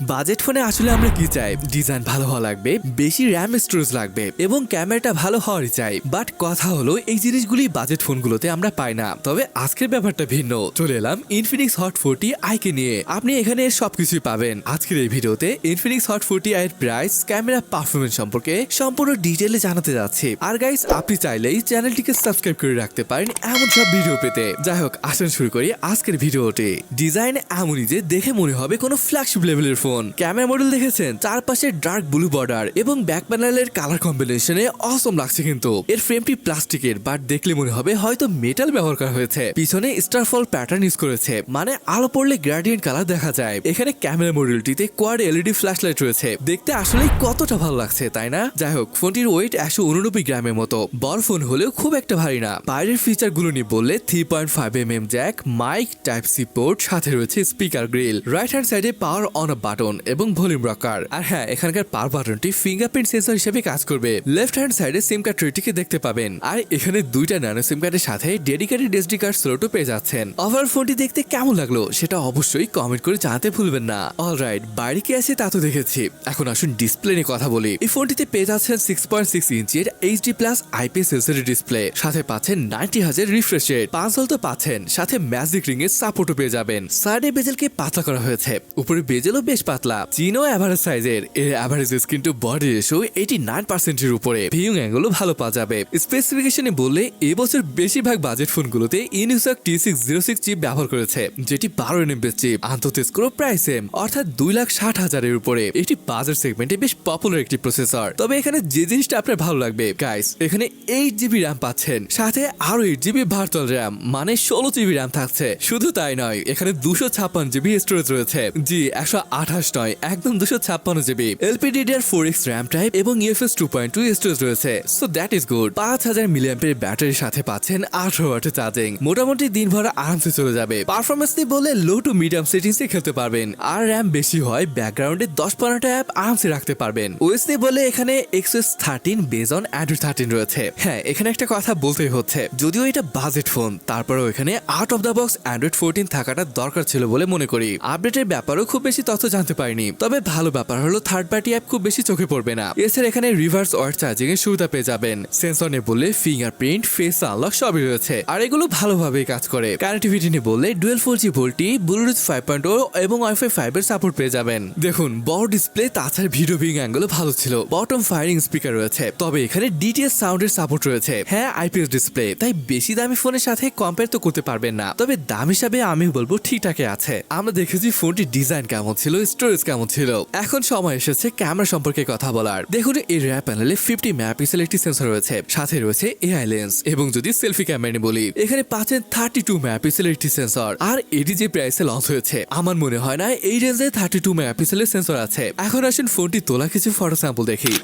Budget ফোনে আসলে আমরা কি চাই? ডিজাইন ভালো হওয়া লাগবে, বেশি র্যাম স্টোরেজ লাগবে এবং ক্যামেরাটা ভালো হওয়ারই চাই। বাট কথা হলো এই জিনিসগুলি বাজেট ফোনগুলোতে আমরা পাই না। তবে আজকের ব্যাপারটা ভিন্ন। চলে এলাম ইনফিনিক্স হট 40 আইকে নিয়ে। আপনি এখানে সবকিছুই পাবেন। আজকের এই ভিডিওতে ইনফিনিক্স হট 40 এর প্রাইস, ক্যামেরা, পারফরমেন্স সম্পর্কে সম্পূর্ণ ডিটেইলে জানাতে যাচ্ছি। আর গাইস, আপনি চাইলেই চ্যানেলটিকে সাবস্ক্রাইব করে রাখতে পারেন এমন সব ভিডিও পেতে। যাই হোক, আসেন শুরু করি আজকের ভিডিওটি। ডিজাইন এমনই যে দেখে মনে হবে কোনো ফ্ল্যাগশিপ লেভেলের ফোন। ক্যামেরা মডেল দেখেছেন, চারপাশে ডার্ক ব্লু বর্ডার এবং ব্যাক প্যানেলের কালার কম্বিনেশনে অসম লাগছে। কিন্তু এর ফ্রেমটি প্লাস্টিকের, বাট দেখলে মনে হবে হয়তো মেটাল ব্যবহার করা হয়েছে। পিছনে স্টারফল প্যাটার্ন ইউজ করেছে, মানে আলো পড়লে গ্রেডিয়েন্ট কালার দেখা যায়। এখানে ক্যামেরা মডেলটিতে কোয়াড এলইডি ফ্ল্যাশ লাইট রয়েছে। দেখতে আসলে কতটা ভালো লাগছে, তাই না? যাই হোক, ফোনটির ওয়েট 189 গ্রামের মতো। বড় ফোন হলেও খুব একটা ভারী না। বাইরের ফিচার গুলো নিয়ে বললে 3.5mm jack, mic, type C port, সাথে রয়েছে স্পিকার গ্রিল। রাইট হ্যান্ড সাইডে পাওয়ার অন অফ বাটন এবং ভলিউম রকার। আর হ্যাঁ, এখানকার পাওয়ার বাটনটি ফিঙ্গারপ্রিন্ট সেন্সর হিসেবে কাজ করবে। লেফট হ্যান্ড সাইডে সিম কার্ড ট্রেটিকে দেখতে পাবেন। আর এখানে দুইটা ন্যানো সিম কার্ডের সাথে ডেডিকেটেড এসডি কার্ড স্লটও পেয়ে যাচ্ছেন। ওভারঅল ফোনটি দেখতে কেমন লাগলো সেটা অবশ্যই কমেন্ট করে জানাতে ভুলবেন না। অলরাইট, বাইরে কি আছে তা তো দেখেছি, এখন আসুন ডিসপ্লে নিয়ে কথা বলি। এই ফোনটিতে পেয়ে যাচ্ছেন 6.6 ইঞ্চির HD plus IPS LCD display, সাথে পাচ্ছেন 90,000 রিফ্রেশ রেট, 5 ভোল্ট তো পাচ্ছেন, সাথে ম্যাজিক রিং এর সাপোর্টও পেয়ে যাবেন। সাইডে বেজেলকে পাতলা করা হয়েছে, উপরে বেজেলও বেশ পাতলা। চিনও এভারেজ সাইজের। এর average screen to body ratio 89% এর উপরে। ভিউইং অ্যাঙ্গেলও ভালো পাওয়া যাবে। স্পেসিফিকেশনে বললে এবছর বেশিরভাগ বাজেট ফোনগুলোতে ইনফিনিক্স T606 চিপ ব্যবহার করেছে, যেটি 12nm চিপ। আন্তর্জাতিক স্কোর প্রায় সেম, অর্থাৎ 2,60,000 এর উপরে। এটি বাজার সেগমেন্টে বেশ পপুলার একটি প্রসেসর। তবে এখানে যে জিনিসটা আপনার ভালো লাগবে গাইস, এখানে 8GB র্যাম পাচ্ছেন, সাথে আরো 8GB ভার্চুয়াল র্যাম, মানে 16GB র্যাম থাকছে। শুধু তাই নয়, এখানে 256GB স্টোরেজ রয়েছে। জি, 128 নয়, একদম 256GB। LPDDR4X র্যাম টাইপ এবং UFS 2.2 স্টোরেজ রয়েছে। So that is good. 5000 milliampere ব্যাটারির সাথে পাচ্ছেন 18 ওয়াটের চার্জিং। মোটামুটি দিনভর আরামসে চলে যাবে। পারফরমেন্স নিয়ে বললে লো টু মিডিয়াম সেটিংসে খেলতে পারবেন। আর র্যাম বেশি হয়, ব্যাকগ্রাউন্ডে 10-15টা অ্যাপ আরামসে রাখতে পারবেন। ওএস নিয়ে বলে এখানে XOS 13 বেজ অন অ্যান্ড্রয়েড 13 রয়েছে। হ্যাঁ, এখানে একটা কথা বলতেই হচ্ছে, যদিও এটা বাজেট ফোন, তারপরেও এখানে out of the box Android 14 থাকাটা দরকার ছিল বলে মনে করি। আপডেটের ব্যাপারেও খুব বেশি তথ্য জানতে পারিনি। তবে ভালো ব্যাপার হলো থার্ড পার্টি অ্যাপ খুব বেশি চোখে পড়বে না। এছাড়া এখানে রিভার্স ওয়ার্ড চার্জিং এর সুবিধা পেয়ে যাবেন। সেন্সর নিয়ে বললে ফিঙ্গারপ্রিন্ট, ফেস আনলক সবই রয়েছে, আর এগুলো ভালোভাবেই কাজ করে। কানেক্টিভিটি নিয়ে বললে ডুয়েল 4G ভোল্টি, ব্লুটুথ 5.0 এবং ওয়াইফাই 5 এর সাপোর্ট পেয়ে যাবেন। দেখুন, বড় ডিসপ্লে, তাছাড়া ভিডিও ভিউইং অ্যাঙ্গেলও ভালো ছিল। বটম ফায়ারিং স্পিকার রয়েছে, তবে এখানে ডিটিএস সাউন্ডের সাপোর্ট রয়েছে। হ্যাঁ, আইপিএস ডিসপ্লে, তাই বেশি দামি ফোনের সাথে কম্পেয়ার তো করতে পারবেন না। তবে দাম হিসাবে আমি বলবো ঠিকঠাকই আছে। আমরা দেখেছি ফোনটির ডিজাইন কেমন ছিল, স্টোরেজ কেমন ছিল। এখন সময় এসেছে ক্যামেরা সম্পর্কে কথা বলার। দেখুন, এই রিয়ার প্যানেলে 50 মেগাপিক্সেল একটি সেন্সর রয়েছে, সাথে রয়েছে এআই লেন্স। এবং যদি সেলফি ক্যামেরা নিয়ে বলি, এখানে পাচ্ছেন 32 মেগাপিক্সেল একটি সেন্সর। আর এটি যে প্রাইসে লঞ্চ হয়েছে, আমার মনে হয় না এই রেঞ্জে 32 মেগাপিক্সেলের সেন্সর আছে। এখন আসুন ফোনটি তোলা কিছু ফটো স্যাম্পল দেখি।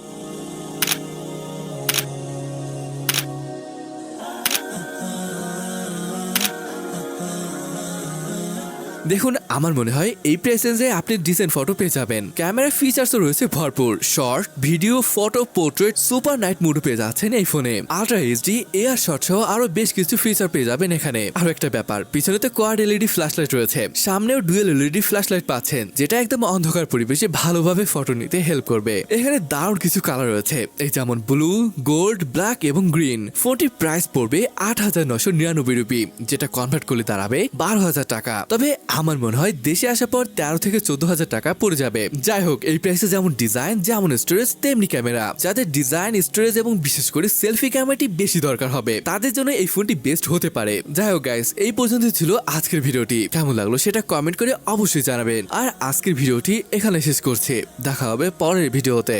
দেখুন, আমার মনে হয় এই প্রাইস রেঞ্জে আপনি ডিসেন্ট ফটো পেয়ে যাবেন। ক্যামেরা ফিচার্সও রয়েছে ভরপুর। Short, video, photo, portrait, super night মোডও পেয়ে যাচ্ছেন এই ফোনে। আল্ট্রা এইচডি, এয়ার শট সহ আরো বেশ কিছু ফিচার পেয়ে যাবেন এখানে। আরো একটা ব্যাপার, পিছনে তো কোয়াড এলইডি ফ্ল্যাশ লাইট রয়েছে, সামনেও ডুয়েল এলইডি ফ্ল্যাশ লাইট পাচ্ছেন, যেটা একদম অন্ধকার পরিবেশে ভালোভাবে ফটো নিতে হেল্প করবে। এখানে দারুণ কিছু কালার রয়েছে, এই যেমন ব্লু, গোল্ড, ব্ল্যাক এবং গ্রিন। ফোনটির প্রাইস পড়বে 8,999 রুপি, যেটা কনভার্ট করলে দাঁড়াবে 12,000 টাকা। তবে আমার মনে হয় দেশে আসার পর 13 থেকে 14,000 টাকা পড়ে যাবে। যাই হোক, এই প্রাইসে যেমন ডিজাইন, যেমন স্টোরেজ, তেমনি ক্যামেরা। যাদের ডিজাইন, স্টোরেজ এবং বিশেষ করে সেলফি ক্যামেরাটি বেশি দরকার হবে, তাদের জন্য এই ফোনটি বেস্ট হতে পারে। যাই হোক গাইস, এই পর্যন্ত ছিল আজকের ভিডিওটি। কেমন লাগলো সেটা কমেন্ট করে অবশ্যই জানাবেন। আর আজকের ভিডিওটি এখানে শেষ করছি, দেখা হবে পরের ভিডিওতে।